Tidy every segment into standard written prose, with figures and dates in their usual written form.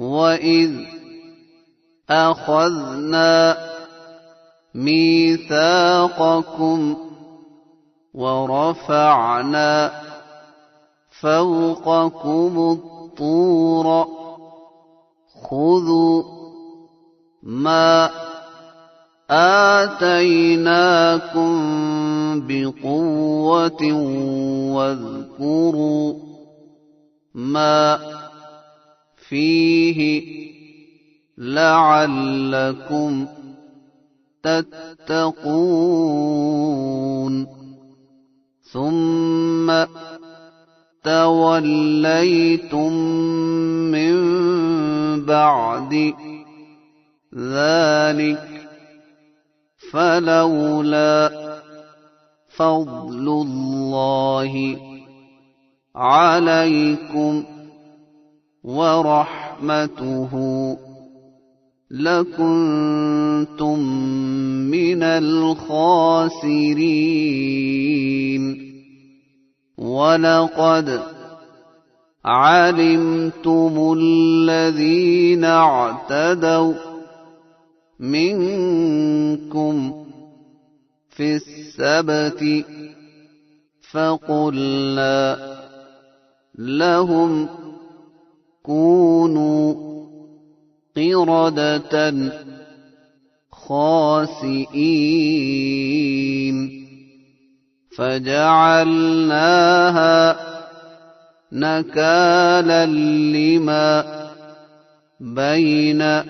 وَإِذْ أَخَذْنَا مِيثَاقَكُمْ وَرَفَعْنَا فَوْقَكُمُ الطُّورَ خُذُوا مَا آتَيْنَاكُمْ بِقُوَّةٍ وَاذْكُرُوا مَا فِيهِ لَعَلَّكُمْ تَتَّقُونَ ثُمَّ تَوَلَّيْتُمْ مِنْ بَعْدِ ذَلِكَ فَلَوْلَا فَضْلُ اللَّهِ عَلَيْكُمْ وَرَحْمَتُهُ لَكُنْتُمْ مِنَ الْخَاسِرِينَ وَلَقَدْ عَلِمْتُمُ الَّذِينَ اعْتَدَوْا مِنكُمْ فِي السَّبْتِ فَقُلْنَا لَهُمْ كُونُوا قِرَدَةً خَاسِئِينَ فَجَعَلْنَاهَا نَكَالًا لِمَا بَيْنَ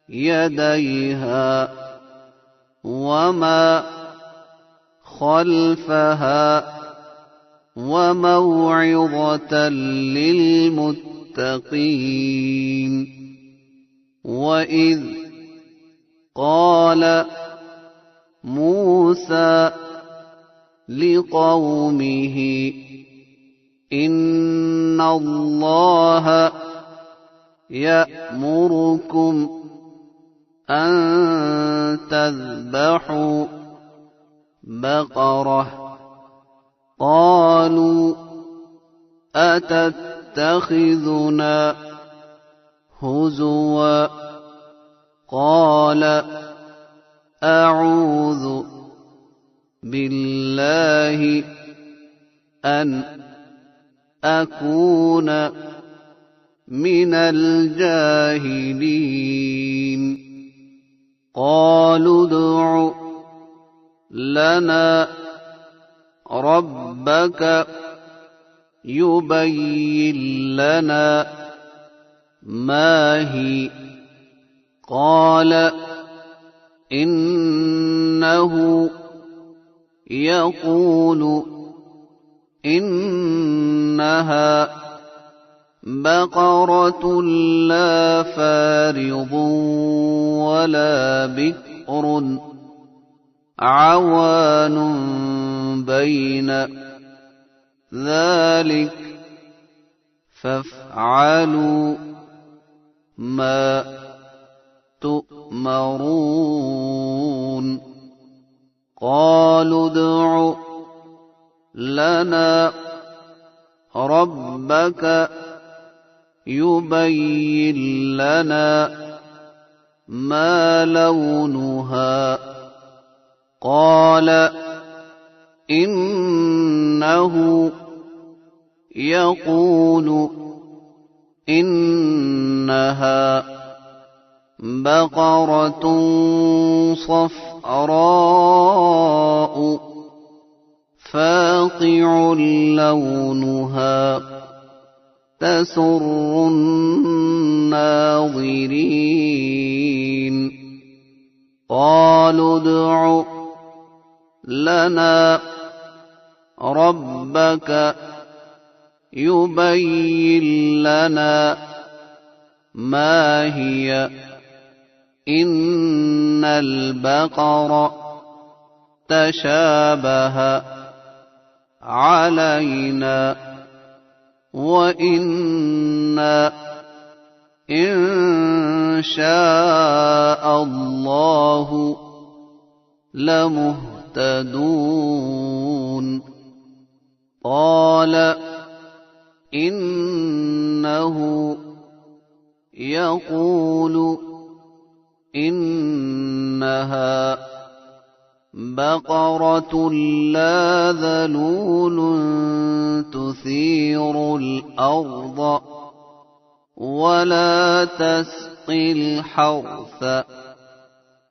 يَدَيْهَا وَمَا خَلْفَهَا وَمَوْعِظَةً لِلْمُتَّقِينَ وَإِذْ قَالَ مُوسَى لِقَوْمِهِ إِنَّ اللَّهَ يَأْمُرُكُمْ أَن تَذْبَحُوا بَقَرَةً قَالُوا أَتَتَّخِذُنَا هُزُوًا قَالَ أَعُوذُ بِاللَّهِ أَنْ أَكُونَ مِنَ الْجَاهِلِينَ قَالُوا ادْعُ لَنَا رَبَّكَ يُبَيِّن لَّنَا مَا هِيَ قَالَ إِنَّهُ يَقُولُ إِنَّهَا بَقَرَةٌ لَّا فَارِضٌ وَلَا بِكْرٌ عَوَانٌ بَيْنَ ذَلِكَ فَافْعَلُوا مَا تُؤْمَرُونَ قَالُوا ادْعُ لَنَا رَبَّكَ يُبَيِّن لَّنَا مَا لَوْنُهَا قَالَ إِنَّهُ يَقُولُ إِنَّهَا بَقَرَةٌ صَفْرَاءُ فَاقِعٌ لَّوْنُهَا تَسُرُّ النَّاظِرِينَ قَالُوا ادْعُ لَنَا رَبَّكَ يُبَيِّن لَّنَا مَا هِيَ إِنَّ الْبَقَرَ تَشَابَهَ عَلَيْنَا وَإِنَّا إِن شَاءَ اللَّهُ لَمُهْتَدُونَ قَالَ إِنَّهُ يقول إنها بقرة لا ذلول تثير الأرض ولا تسقي الحرث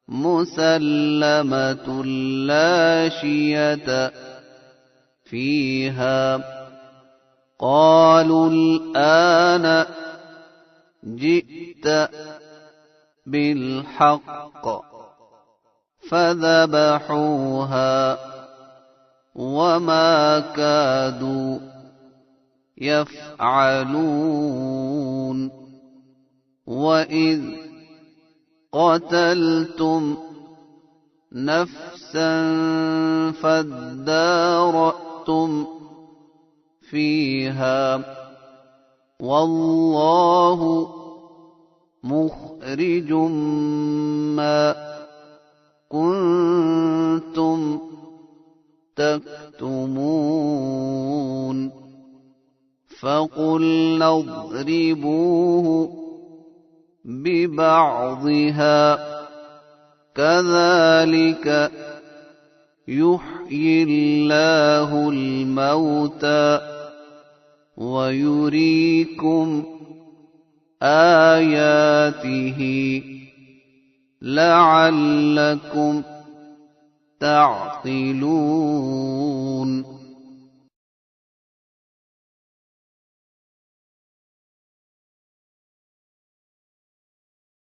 مسلمة لا شية فيها. قالوا الآن جئت بالحق فذبحوها وما كادوا يفعلون. وإذ قتلتم نفسا فادارأتم فيها والله مخرج ما كنتم تكتمون. فقلنا اضربوه ببعضها كذلك يحيي الله الموتى ويريكم آياته لعلكم تعقلون.